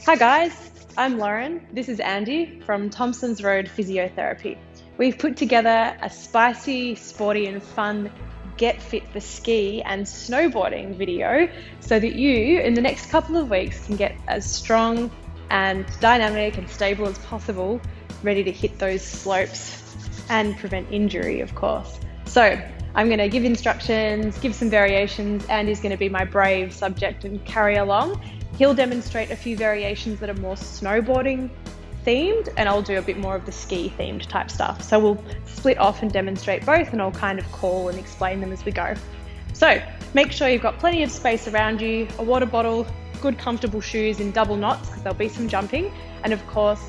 Hi guys, I'm Lauren. This is Andy from Thompson's Road Physiotherapy. We've put together a spicy, sporty and fun get fit for ski and snowboarding video so that you, in the next couple of weeks, can get as strong and dynamic and stable as possible, ready to hit those slopes and prevent injury, of course. So I'm going to give instructions, give some variations. Andy's going to be my brave subject and carry along. He'll demonstrate a few variations that are more snowboarding themed, and I'll do a bit more of the ski themed type stuff. So we'll split off and demonstrate both, and I'll kind of call and explain them as we go. So make sure you've got plenty of space around you, a water bottle, good comfortable shoes in double knots because there'll be some jumping, and of course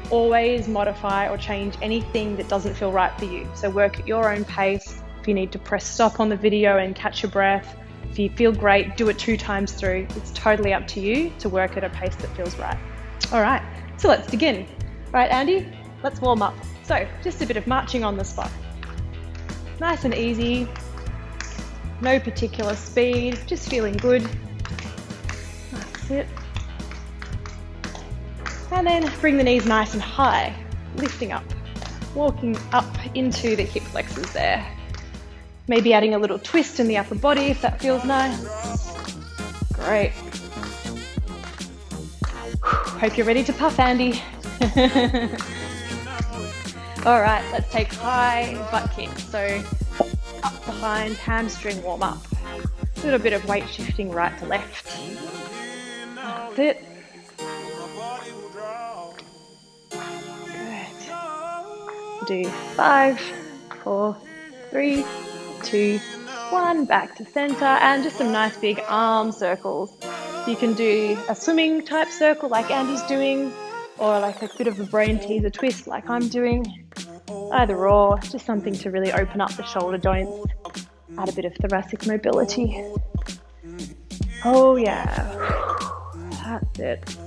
always modify or change anything that doesn't feel right for you. So work at your own pace. If you need to press stop on the video and catch your breath, if you feel great, do it 2 times through. It's totally up to you to work at a pace that feels right. All right, so let's begin. All right, Andy, let's warm up. So just a bit of marching on the spot. Nice and easy, no particular speed, just feeling good. That's it. And then bring the knees nice and high, lifting up, walking up into the hip flexors there. Maybe adding a little twist in the upper body if that feels nice. Great. Hope you're ready to puff, Andy. All right, let's take high butt kicks. So up behind, hamstring warm up. A little bit of weight shifting right to left. That's it. Good. Do 5, 4, 3, 2, 1, back to center, and just some nice big arm circles. You can do a swimming type circle like Andy's doing, or like a bit of a brain teaser twist like I'm doing. Either or, just something to really open up the shoulder joints, add a bit of thoracic mobility. Oh yeah, that's it.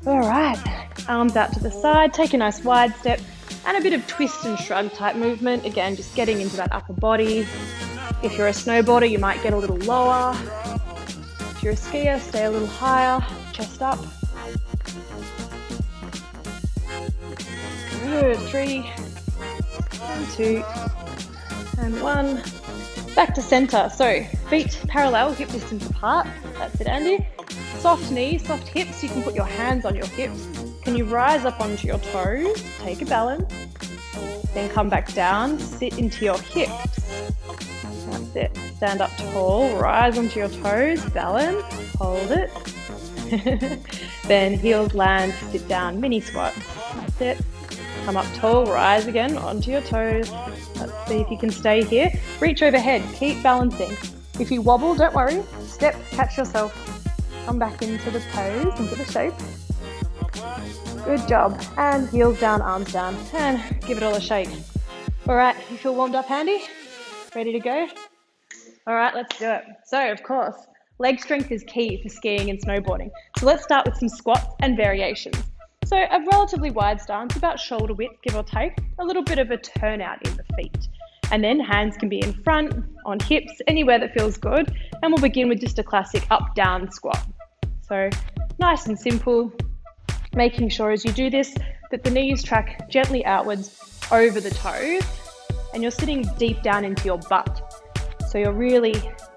All right, arms out to the side, take a nice wide step, and a bit of twist and shrug type movement. Again, just getting into that upper body. If you're a snowboarder, you might get a little lower. If you're a skier, stay a little higher, chest up. Good, 3, and 2, and 1. Back to center. So feet parallel, hip distance apart. That's it, Andy. Soft knees, soft hips. You can put your hands on your hips. Can you rise up onto your toes? Take a balance. Then come back down, sit into your hips. That's it. Stand up tall, rise onto your toes, balance, hold it. Then heels land, sit down, mini squat. That's it. Come up tall, rise again onto your toes. Let's see if you can stay here. Reach overhead, keep balancing. If you wobble, don't worry. Step, catch yourself. Come back into the pose, into the shape. Good job. And heels down, arms down, and give it all a shake. All right, you feel warmed up, Andy? Ready to go? All right, let's do it. So, of course, leg strength is key for skiing and snowboarding. So let's start with some squats and variations. So a relatively wide stance, about shoulder width, give or take, a little bit of a turnout in the feet. And then hands can be in front, on hips, anywhere that feels good. And we'll begin with just a classic up-down squat. So nice and simple, making sure as you do this that the knees track gently outwards over the toes and you're sitting deep down into your butt. So you're really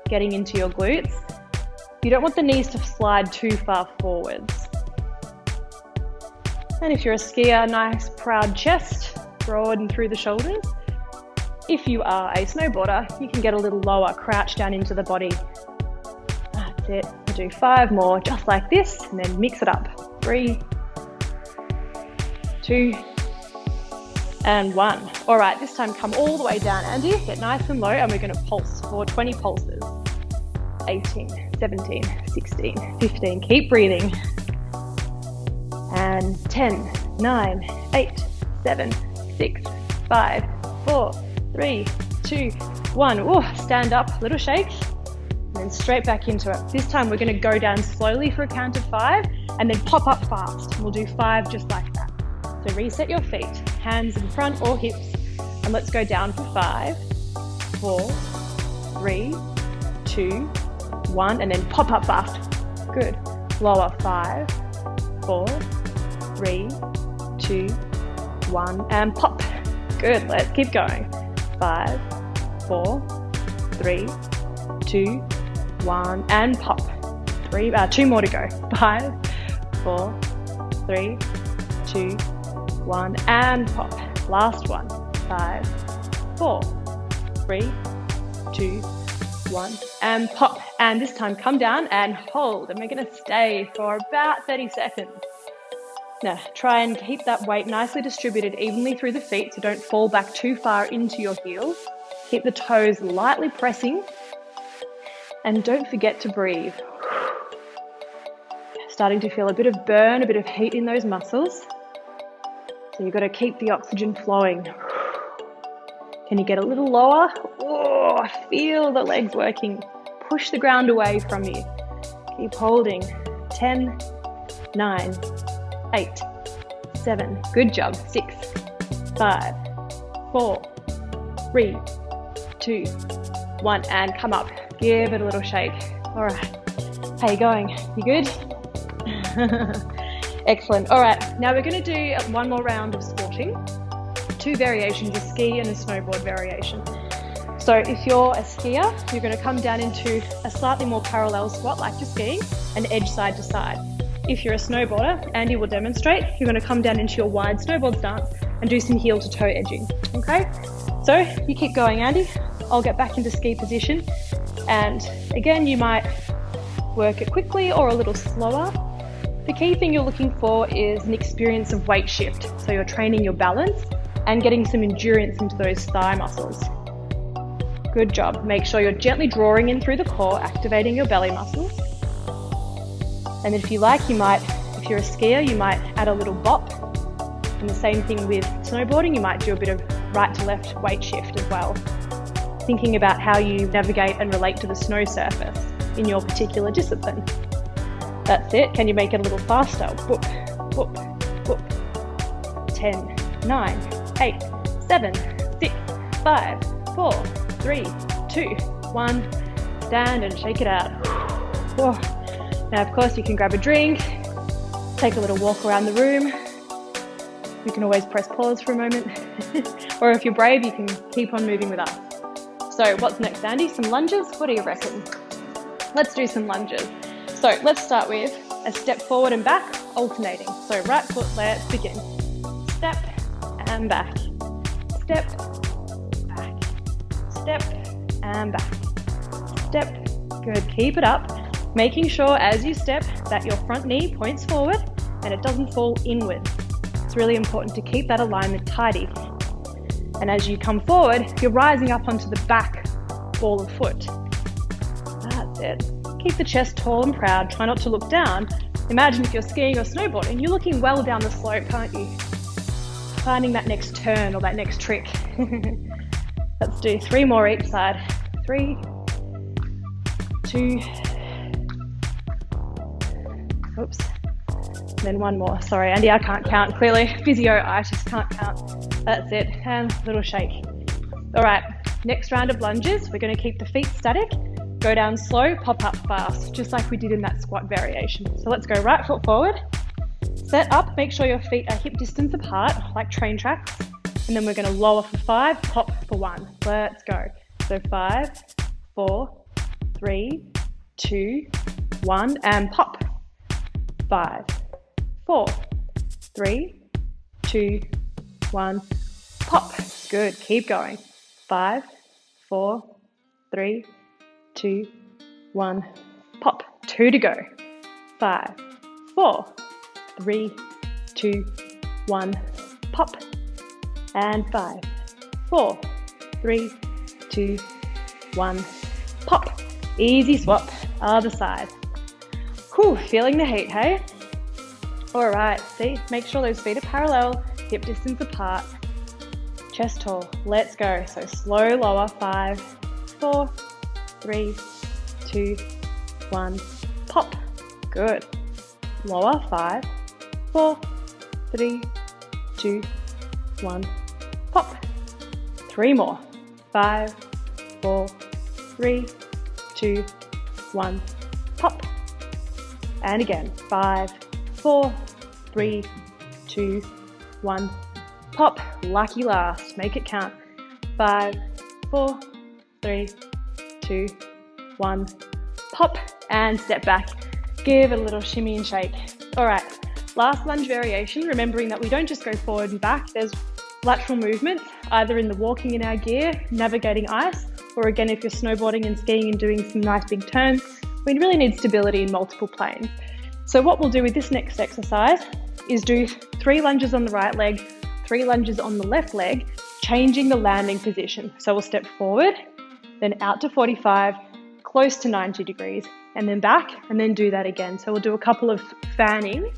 getting into your glutes. You don't want the knees to slide too far forwards. And if you're a skier, nice proud chest, broad and through the shoulders. If you are a snowboarder, you can get a little lower, crouch down into the body. That's it. We'll do 5 more just like this and then mix it up. 3, 2, and 1. All right, this time come all the way down, Andy. Get nice and low, and we're going to pulse for 20 pulses. 18, 17, 16, 15. Keep breathing. And 10, 9, 8, 7, 6, 5, 4, 3, 2, 1. Ooh, stand up, little shake, and then straight back into it. This time we're going to go down slowly for a count of 5, and then pop up fast. We'll do 5 just like that. So reset your feet, hands in front or hips, and let's go down for 5, 4, 3, 2, 1, and then pop up fast. Good. Lower 5, 4, 3, 2, 1, and pop. Good, let's keep going. 5, 4, 3, 2, 1, and pop. 2 more to go. 5, 4, 3, 2, 1, and pop. Last one. 5, 4, 3, 2, 1, and pop. And this time come down and hold, and we're going to stay for about 30 seconds. Now try and keep that weight nicely distributed evenly through the feet, so don't fall back too far into your heels. Keep the toes lightly pressing, and don't forget to breathe. Starting to feel a bit of burn, a bit of heat in those muscles. So you've got to keep the oxygen flowing. Can you get a little lower? Oh, feel the legs working. Push the ground away from you. Keep holding. 10, 9, 8, 7. Good job. 6, 5, 4, 3, 2, 1. And come up. Give it a little shake. All right. How you going? You good? Excellent. All right. Now we're going to do one more round of squatting. 2 variations, a ski and a snowboard variation. So if you're a skier, you're going to come down into a slightly more parallel squat like you're skiing and edge side to side. If you're a snowboarder, Andy will demonstrate, you're going to come down into your wide snowboard stance and do some heel to toe edging. Okay? So you keep going, Andy. I'll get back into ski position. And again, you might work it quickly or a little slower. The key thing you're looking for is an experience of weight shift. So you're training your balance and getting some endurance into those thigh muscles. Good job. Make sure you're gently drawing in through the core, activating your belly muscles. And if you like, you might, if you're a skier, you might add a little bop. And the same thing with snowboarding, you might do a bit of right to left weight shift as well. Thinking about how you navigate and relate to the snow surface in your particular discipline. That's it. Can you make it a little faster? Whoop, whoop, whoop. 10, 9, 8, 7, 6, 5, 4, 3, 2, 1. Stand and shake it out. Whoa. Now, of course, you can grab a drink, take a little walk around the room. You can always press pause for a moment. Or if you're brave, you can keep on moving with us. So what's next, Andy? Some lunges? What do you reckon? Let's do some lunges. So let's start with a step forward and back, alternating. So right foot, let's begin. Step and back. Step, back. Step and back. Step. Good. Keep it up. Making sure as you step that your front knee points forward and it doesn't fall inward. It's really important to keep that alignment tidy. And as you come forward, you're rising up onto the back ball of foot. That's it. Keep the chest tall and proud. Try not to look down. Imagine if you're skiing or snowboarding, you're looking well down the slope, can't you? Finding that next turn or that next trick. Let's do 3 more each side. 3, 2, oops, and then 1 more. Sorry, Andy, I can't count. Clearly, physio-itis, can't count. That's it, and a little shake. All right, next round of lunges. We're going to keep the feet static, go down slow, pop up fast, just like we did in that squat variation. So let's go right foot forward, set up, make sure your feet are hip distance apart, like train tracks, and then we're going to lower for 5, pop for 1. Let's go. So 5, 4, 3, 2, 1, and pop. 5, 4, 3, 2, 1, pop. Good, keep going. 5, 4, 3, 2, 1, pop. 2 to go. 5, 4, 3, 2, 1, pop. And 5, 4, 3, 2, 1, pop. Easy swap, other side. Whew, feeling the heat, hey? All right, see, make sure those feet are parallel, hip distance apart, chest tall. Let's go. So slow lower, 5, 4, 3, 2, 1, pop. Good. Lower, 5, 4, 3, 2, 1, pop. 3 more. 5, 4, 3, 2, 1, pop. And again, 5, 4, 3, 2, 1. Pop. Lucky last. Make it count. 5, 4, 3, 2, 1. Pop and step back. Give it a little shimmy and shake. All right, last lunge variation, remembering that we don't just go forward and back. There's lateral movements, either in the walking in our gear, navigating ice, or again, if you're snowboarding and skiing and doing some nice big turns, we really need stability in multiple planes. So what we'll do with this next exercise is do 3 lunges on the right leg, 3 lunges on the left leg, changing the landing position. So we'll step forward, then out to 45, close to 90 degrees, and then back, and then do that again. So we'll do a couple of fanning,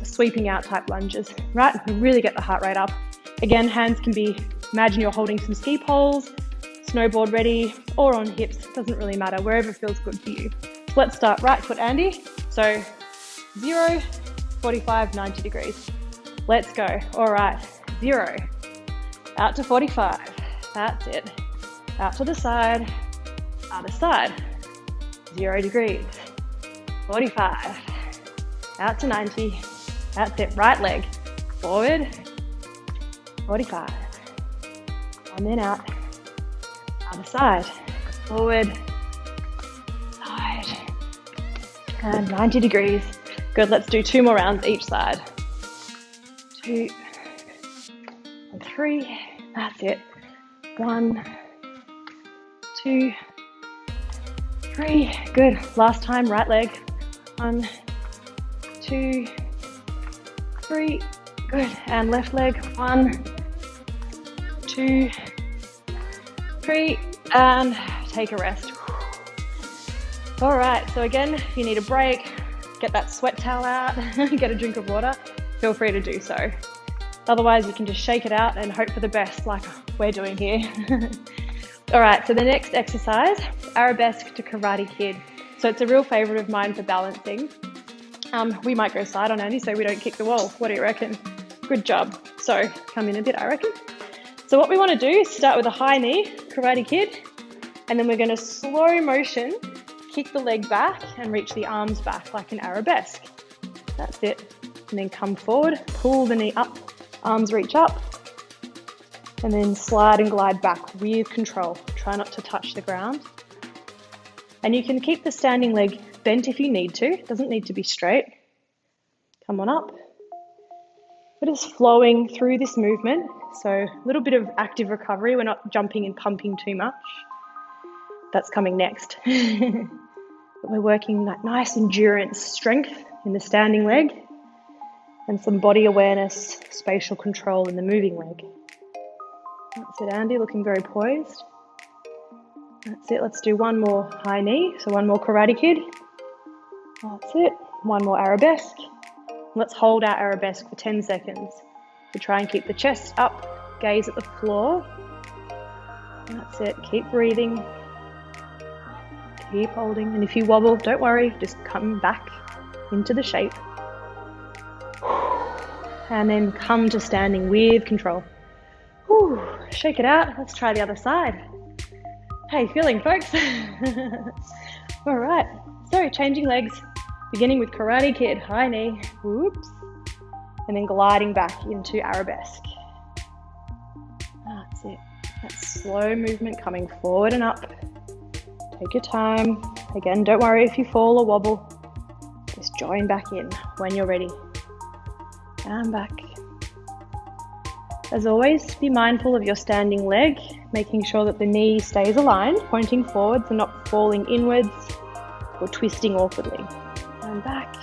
sweeping out type lunges, right? Really get the heart rate up. Again, hands can be, imagine you're holding some ski poles, snowboard ready, or on hips, doesn't really matter, wherever feels good for you. So let's start right foot, Andy. So 0, 45, 90 degrees. Let's go. All right, 0, out to 45, that's it. Out to the side, other side, 0 degrees, 45, out to 90, that's it. Right leg, forward, 45, and then out, other side, forward, side, and 90 degrees. Good, let's do 2 more rounds each side. 2 and 3, that's it. 1, 2, 3, good. Last time, right leg. 1, 2, 3, good. And left leg. 1, 2, 3, and take a rest. All right, so again, if you need a break, get that sweat towel out, get a drink of water, feel free to do so. Otherwise, you can just shake it out and hope for the best like we're doing here. All right, so the next exercise, arabesque to Karate Kid. So it's a real favorite of mine for balancing. We might go side on Andy so we don't kick the wall. What do you reckon? Good job. So come in a bit, I reckon. So what we want to do is start with a high knee, Karate Kid, and then we're going to slow motion, kick the leg back and reach the arms back like an arabesque. That's it. And then come forward, pull the knee up, arms reach up, and then slide and glide back with control. Try not to touch the ground. And you can keep the standing leg bent if you need to. It doesn't need to be straight. Come on up. We're just flowing through this movement. So a little bit of active recovery. We're not jumping and pumping too much. That's coming next. But we're working that nice endurance, strength in the standing leg, and some body awareness, spatial control in the moving leg. That's it, Andy, looking very poised. That's it, let's do 1 more high knee. So 1 more Karate Kid. That's it, 1 more arabesque. Let's hold our arabesque for 10 seconds. So try and keep the chest up, gaze at the floor. That's it, keep breathing. Keep holding, and if you wobble, don't worry, just come back into the shape. And then come to standing with control. Whew, shake it out. Let's try the other side. How you feeling, folks? All right, so changing legs, beginning with Karate Kid, high knee, whoops, and then gliding back into arabesque. That's it. That slow movement coming forward and up. Take your time. Again, don't worry if you fall or wobble. Just join back in when you're ready. And back. As always, be mindful of your standing leg, making sure that the knee stays aligned, pointing forwards and not falling inwards or twisting awkwardly. And back.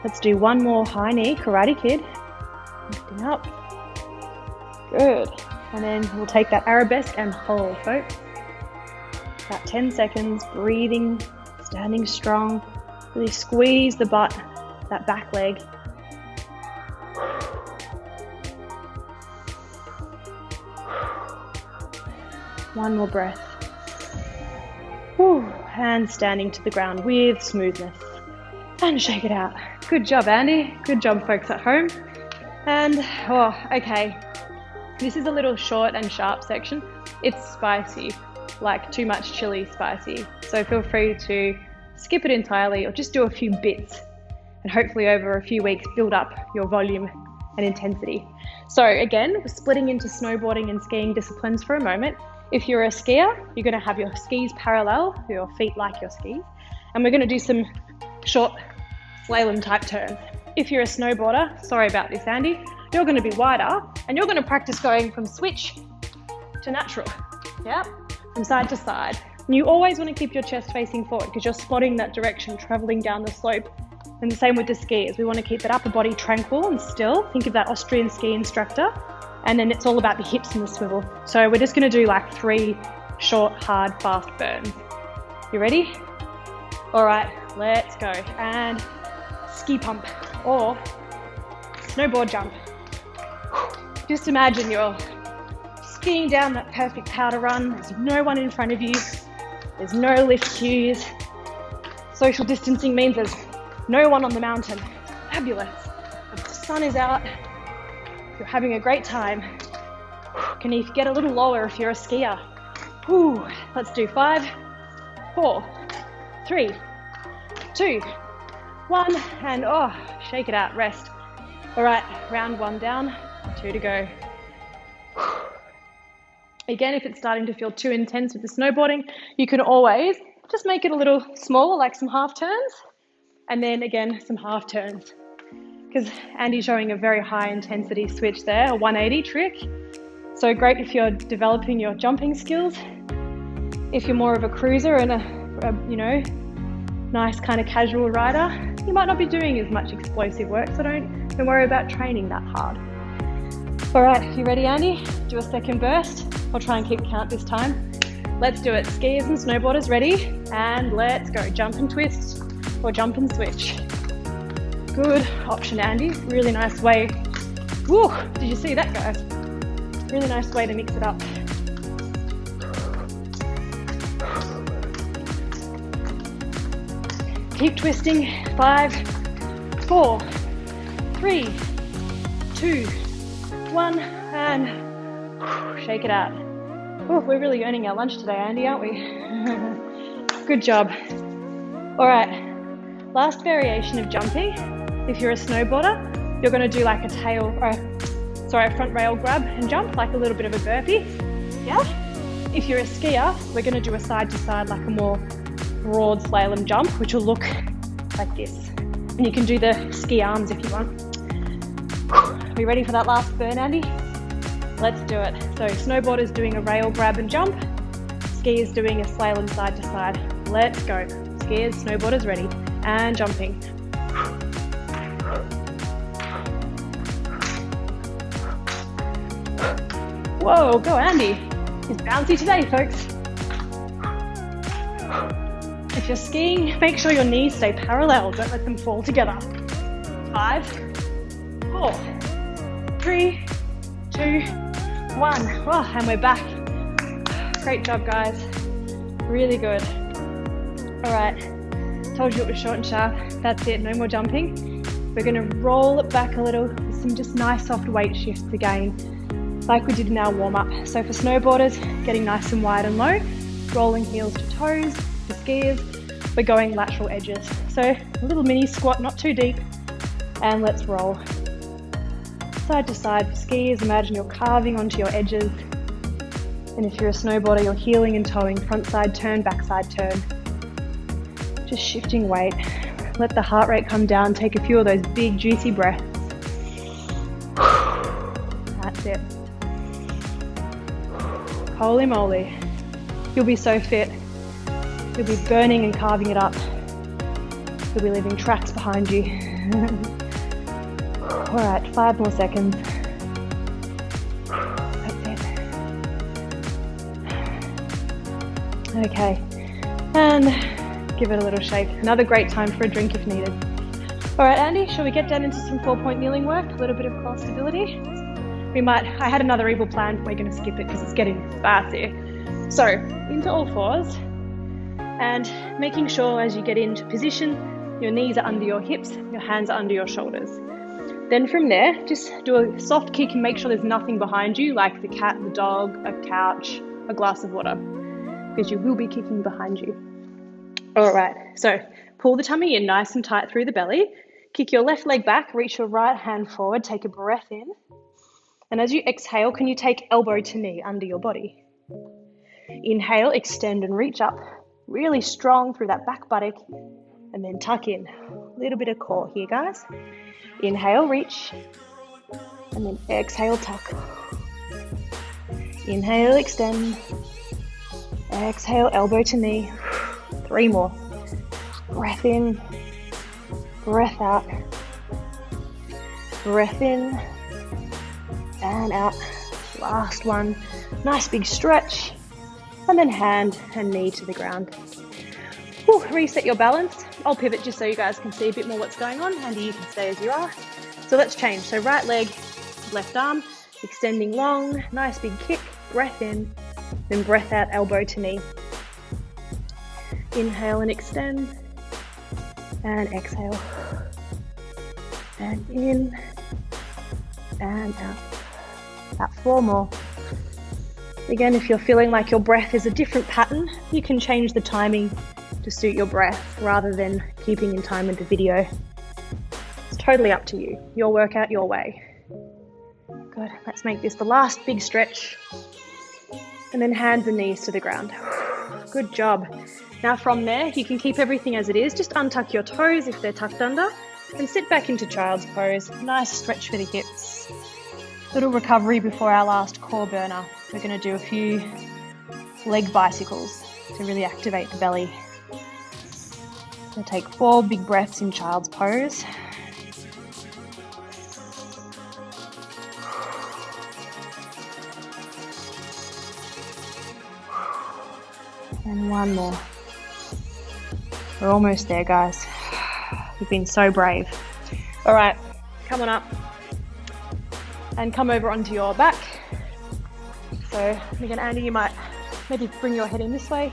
Let's do 1 more high knee, Karate Kid. Lifting up. Good. And then we'll take that arabesque and hold, folks. About 10 seconds, breathing, standing strong. Really squeeze the butt, that back leg. One more breath. Whew. Hands standing to the ground with smoothness. And shake it out. Good job, Andy. Good job, folks at home. And, okay. This is a little short and sharp section. It's spicy, like too much chili spicy. So feel free to skip it entirely or just do a few bits and hopefully over a few weeks build up your volume and intensity. So again, we're splitting into snowboarding and skiing disciplines for a moment. If you're a skier, you're going to have your skis parallel, your feet like your skis, and we're going to do some short slalom type turns. If you're a snowboarder, sorry about this, Andy, you're going to be wider and you're going to practice going from switch to natural, yeah, from side to side. And you always want to keep your chest facing forward because you're spotting that direction traveling down the slope. And the same with the skis. We want to keep that upper body tranquil and still. Think of that Austrian ski instructor. And then it's all about the hips and the swivel. So we're just going to do like 3 short, hard, fast burns. You ready? All right, let's go. And ski pump or snowboard jump. Just imagine you're skiing down that perfect powder run. There's no one in front of you. There's no lift cues. Social distancing means there's no one on the mountain. Fabulous. The sun is out. You're having a great time. Can you get a little lower if you're a skier? Ooh, let's do 5, 4, 3, 2, 1, and shake it out, rest. All right, round 1 down, 2 to go. Again, if it's starting to feel too intense with the snowboarding, you can always just make it a little smaller, like some half turns, and then again, some half turns. Because Andy's showing a very high intensity switch there, a 180 trick. So great if you're developing your jumping skills. If you're more of a cruiser and a nice kind of casual rider, you might not be doing as much explosive work, so don't worry about training that hard. All right, you ready, Andy? Do a second burst. I'll try and keep count this time. Let's do it. Skiers and snowboarders, ready? And let's go. Jump and twist or jump and switch. Good option, Andy. Really nice way. Woo! Did you see that, guys? Really nice way to mix it up. Keep twisting. 5, 4, 3, 2, 1, and shake it out. Oh, we're really earning our lunch today, Andy, aren't we? Good job. All right, last variation of jumping. If you're a snowboarder, you're going to do like a front rail grab and jump, like a little bit of a burpee. Yeah. If you're a skier, we're going to do a side to side, like a more broad slalom jump, which will look like this. And you can do the ski arms if you want. Are you ready for that last burn, Andy? Let's do it. So snowboarders doing a rail grab and jump. Skiers doing a slalom side to side. Let's go. Skiers, snowboarders ready. And jumping. Whoa, go Andy. He's bouncy today, folks. If you're skiing, make sure your knees stay parallel. Don't let them fall together. 5, 4, 3, 2, 1. Oh, and we're back. Great job, guys. Really good. All right. Told you it was short and sharp. That's it. No more jumping. We're going to roll it back a little with some just nice soft weight shifts again, like we did in our warm-up. So for snowboarders, getting nice and wide and low, rolling heels to toes. For skiers, we're going lateral edges. So a little mini squat, not too deep, and let's roll. Side to side. For skiers, imagine you're carving onto your edges. And if you're a snowboarder, you're heeling and toeing, front side turn, back side turn. Just shifting weight. Let the heart rate come down. Take a few of those big, juicy breaths. That's it. Holy moly. You'll be so fit. You'll be burning and carving it up. You'll be leaving tracks behind you. All right, 5 more seconds. That's it. Okay, and give it a little shake. Another great time for a drink if needed. All right, Andy, shall we get down into some 4-point kneeling work? A little bit of core stability. I had another evil plan, but we're going to skip it because it's getting sparse here. So, into all fours, and making sure as you get into position, your knees are under your hips, your hands are under your shoulders. Then from there, just do a soft kick and make sure there's nothing behind you, like the cat, the dog, a couch, a glass of water, because you will be kicking behind you. All right, so pull the tummy in nice and tight through the belly. Kick your left leg back, reach your right hand forward, take a breath in. And as you exhale, can you take elbow to knee under your body? Inhale, extend and reach up, really strong through that back buttock, and then tuck in. A little bit of core here, guys. Inhale, reach, and then exhale, tuck. Inhale, extend. Exhale, elbow to knee. 3 more. Breath in, breath out. Breath in and out. Last one. Nice big stretch. And then hand and knee to the ground. Whew, reset your balance. I'll pivot just so you guys can see a bit more what's going on. Andy, you can stay as you are. So let's change. So right leg, left arm, extending long, nice big kick, breath in, then breath out, elbow to knee. Inhale and extend, and exhale. And in, and out. About 4 more. Again, if you're feeling like your breath is a different pattern, you can change the timing to suit your breath rather than keeping in time with the video. It's totally up to you. Your workout, your way. Good. Let's make this the last big stretch. And then hands and knees to the ground. Good job. Now from there, you can keep everything as it is. Just untuck your toes if they're tucked under and sit back into child's pose. Nice stretch for the hips. Little recovery before our last core burner. We're going to do a few leg bicycles to really activate the belly. So take 4 big breaths in child's pose. And 1 more. We're almost there, guys. You've been so brave. All right, come on up and come over onto your back. So again, Andy, you might maybe bring your head in this way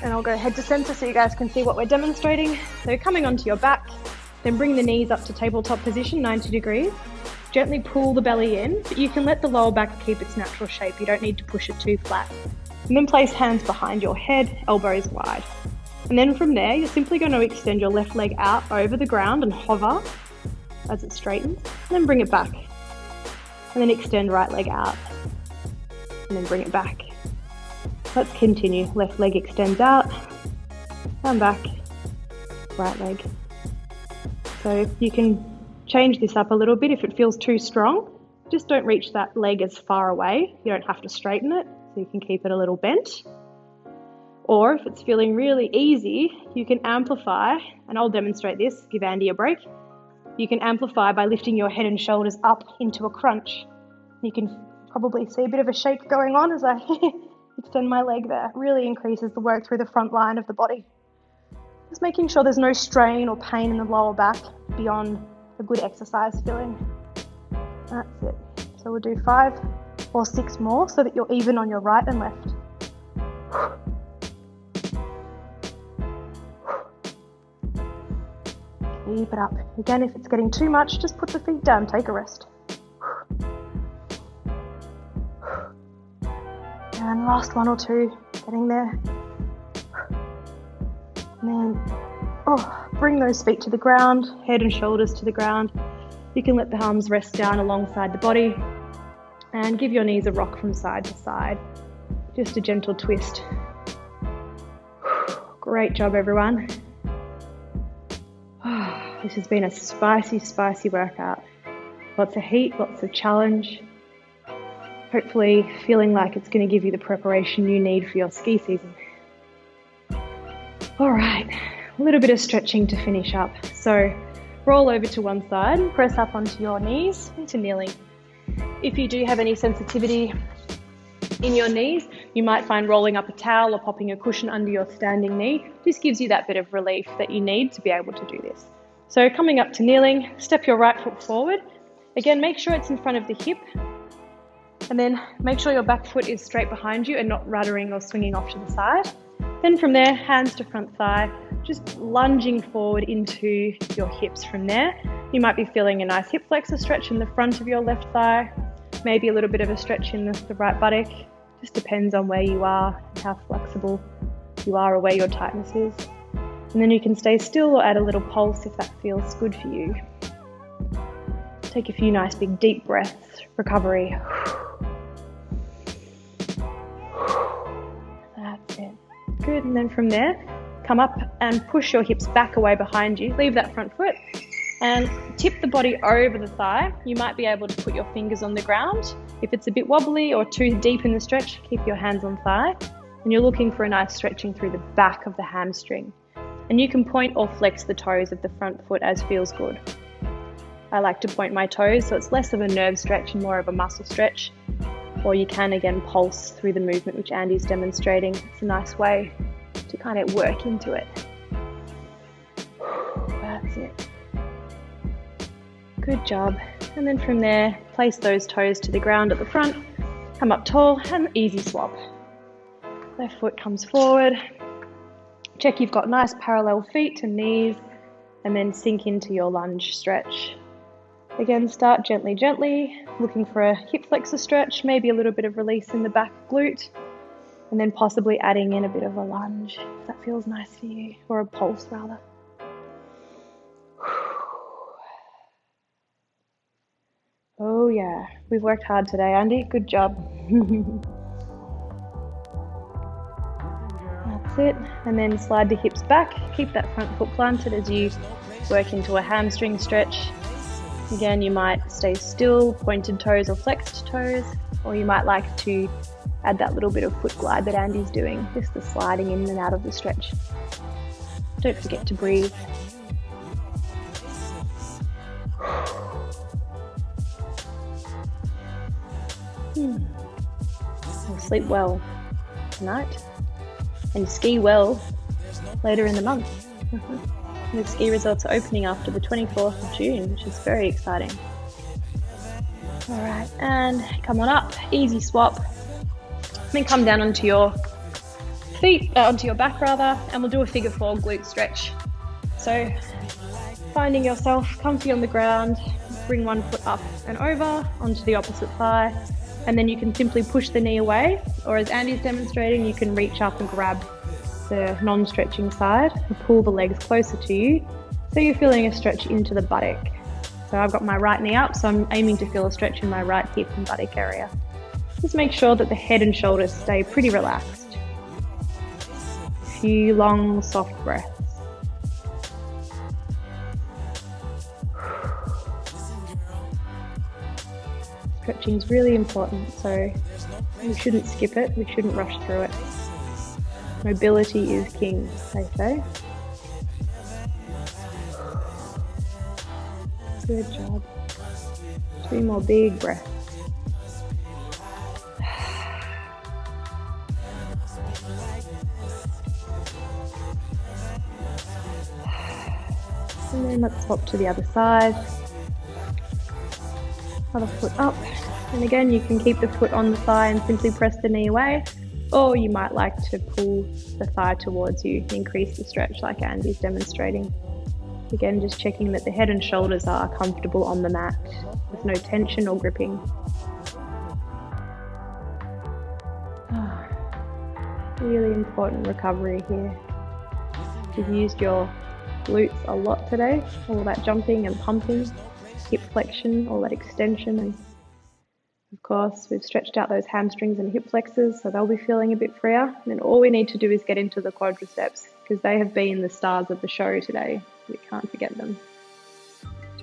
and I'll go head to center so you guys can see what we're demonstrating. So coming onto your back, then bring the knees up to tabletop position, 90 degrees. Gently pull the belly in, but you can let the lower back keep its natural shape. You don't need to push it too flat. And then place hands behind your head, elbows wide. And then from there, you're simply going to extend your left leg out over the ground and hover as it straightens, and then bring it back. And then extend right leg out, and then bring it back. Let's continue. Left leg extends out, and back, right leg. So you can change this up a little bit if it feels too strong. Just don't reach that leg as far away. You don't have to straighten it, so you can keep it a little bent. Or if it's feeling really easy, you can amplify, and I'll demonstrate this, give Andy a break. You can amplify by lifting your head and shoulders up into a crunch. You can probably see a bit of a shake going on as I extend my leg there. It really increases the work through the front line of the body. Just making sure there's no strain or pain in the lower back beyond a good exercise feeling. That's it. So we'll do 5 or 6 more so that you're even on your right and left. Keep it up. Again, if it's getting too much, just put the feet down, take a rest. And last 1 or 2, getting there. And then, bring those feet to the ground, head and shoulders to the ground. You can let the arms rest down alongside the body and give your knees a rock from side to side. Just a gentle twist. Great job, everyone. This has been a spicy workout. Lots of heat, lots of challenge. Hopefully feeling like it's going to give you the preparation you need for your ski season. All right, a little bit of stretching to finish up. So roll over to one side, press up onto your knees into kneeling. If you do have any sensitivity in your knees, you might find rolling up a towel or popping a cushion under your standing knee just gives you that bit of relief that you need to be able to do this. So coming up to kneeling, step your right foot forward. Again, make sure it's in front of the hip. And then make sure your back foot is straight behind you and not ruddering or swinging off to the side. Then from there, hands to front thigh, just lunging forward into your hips from there. You might be feeling a nice hip flexor stretch in the front of your left thigh, maybe a little bit of a stretch in the right buttock. Just depends on where you are and how flexible you are or where your tightness is. And then you can stay still or add a little pulse if that feels good for you. Take a few nice big deep breaths. Recovery. That's it. Good. And then from there, come up and push your hips back away behind you. Leave that front foot and tip the body over the thigh. You might be able to put your fingers on the ground. If it's a bit wobbly or too deep in the stretch, keep your hands on thigh. And you're looking for a nice stretching through the back of the hamstring. And you can point or flex the toes of the front foot as feels good. I like to point my toes, so it's less of a nerve stretch and more of a muscle stretch. Or you can again pulse through the movement, which Andy's demonstrating. It's a nice way to kind of work into it. That's it. Good job. And then from there, place those toes to the ground at the front, come up tall and easy swap. Left foot comes forward. Check you've got nice parallel feet and knees, and then sink into your lunge stretch. Again, start gently, gently, looking for a hip flexor stretch, maybe a little bit of release in the back glute, and then possibly adding in a bit of a lunge, if that feels nice for you, or a pulse rather. Oh yeah, we've worked hard today, Andy. Good job. That's it. And then slide the hips back. Keep that front foot planted as you work into a hamstring stretch. Again, you might stay still, pointed toes or flexed toes, or you might like to add that little bit of foot glide that Andy's doing, just the sliding in and out of the stretch. Don't forget to breathe. We'll sleep well tonight and ski well later in the month. The ski resorts are opening after the 24th of June, which is very exciting. All right, and come on up, easy swap. Then come down onto your feet, onto your back rather, and we'll do a figure four glute stretch. So finding yourself comfy on the ground, bring one foot up and over onto the opposite thigh, and then you can simply push the knee away, or as Andy's demonstrating, you can reach up and grab the non-stretching side and pull the legs closer to you, so you're feeling a stretch into the buttock. So I've got my right knee up, so I'm aiming to feel a stretch in my right hip and buttock area. Just make sure that the head and shoulders stay pretty relaxed. A few long, soft breaths. Stretching is really important, so we shouldn't skip it, we shouldn't rush through it. Mobility is king, they say. Good job. 2 more big breaths. And then let's swap to the other side. Other foot up. And again, you can keep the foot on the thigh and simply press the knee away. Or you might like to pull the thigh towards you and increase the stretch like Andy's demonstrating. Again, just checking that the head and shoulders are comfortable on the mat with no tension or gripping. Really important recovery here. You've used your glutes a lot today, all that jumping and pumping, hip flexion, all that extension, and of course we've stretched out those hamstrings and hip flexors, so they'll be feeling a bit freer. And then all we need to do is get into the quadriceps, because they have been the stars of the show today. We can't forget them.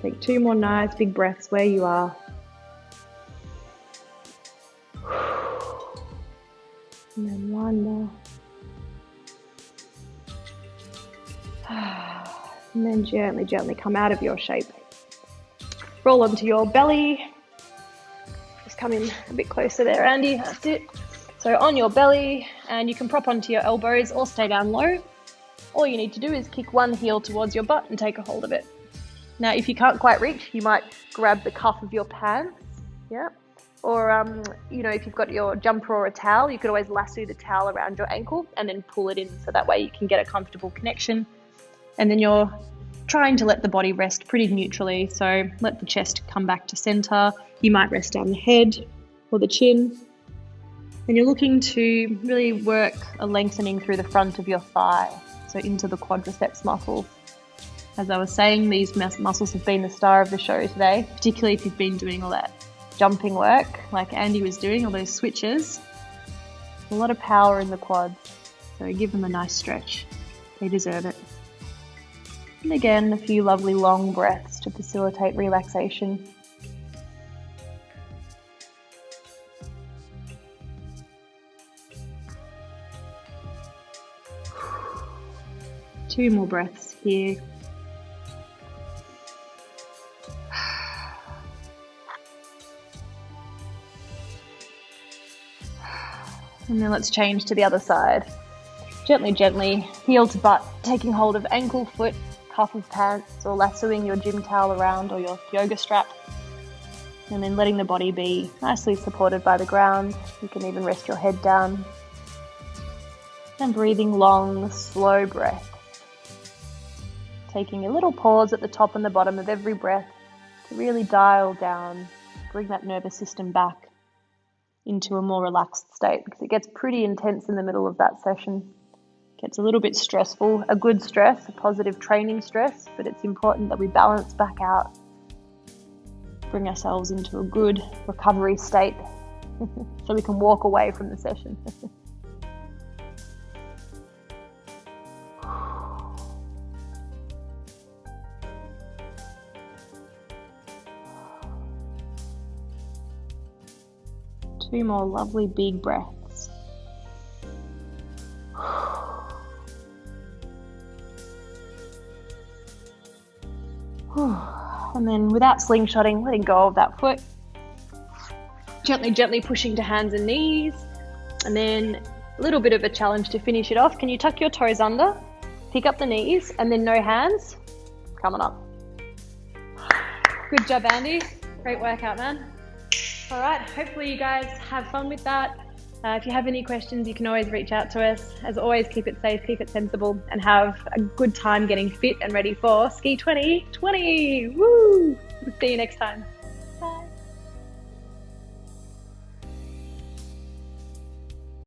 Take 2 more nice big breaths where you are. And then 1 more. And then gently, gently come out of your shape. Roll onto your belly. Just come in a bit closer there, Andy. That's it. So on your belly, and you can prop onto your elbows or stay down low. All you need to do is kick one heel towards your butt and take a hold of it. Now, if you can't quite reach, you might grab the cuff of your pants, yeah? Or, if you've got your jumper or a towel, you could always lasso the towel around your ankle and then pull it in, so that way you can get a comfortable connection. And then you're trying to let the body rest pretty neutrally, so let the chest come back to center. You might rest down the head or the chin. And you're looking to really work a lengthening through the front of your thigh. so into the quadriceps muscles. As I was saying, these muscles have been the star of the show today, particularly if you've been doing all that jumping work like Andy was doing, all those switches. A lot of power in the quads, so give them a nice stretch. They deserve it. And again, a few lovely long breaths to facilitate relaxation. Two more breaths here. And then let's change to the other side. Gently, gently, heel to butt, taking hold of ankle, foot, cuff of pants, or lassoing your gym towel around or your yoga strap. And then letting the body be nicely supported by the ground. You can even rest your head down. And breathing long, slow breaths. Taking a little pause at the top and the bottom of every breath to really dial down, bring that nervous system back into a more relaxed state, because it gets pretty intense in the middle of that session. It gets a little bit stressful, a good stress, a positive training stress, but it's important that we balance back out, bring ourselves into a good recovery state so we can walk away from the session. Two more lovely big breaths. And then without slingshotting, letting go of that foot. Gently, gently pushing to hands and knees. And then a little bit of a challenge to finish it off. Can you tuck your toes under, pick up the knees, and then no hands? Come on up. Good job, Andy. Great workout, man. All right, hopefully you guys have fun with that. If you have any questions, you can always reach out to us. As always, keep it safe, keep it sensible, and have a good time getting fit and ready for Ski 2020. Woo! See you next time.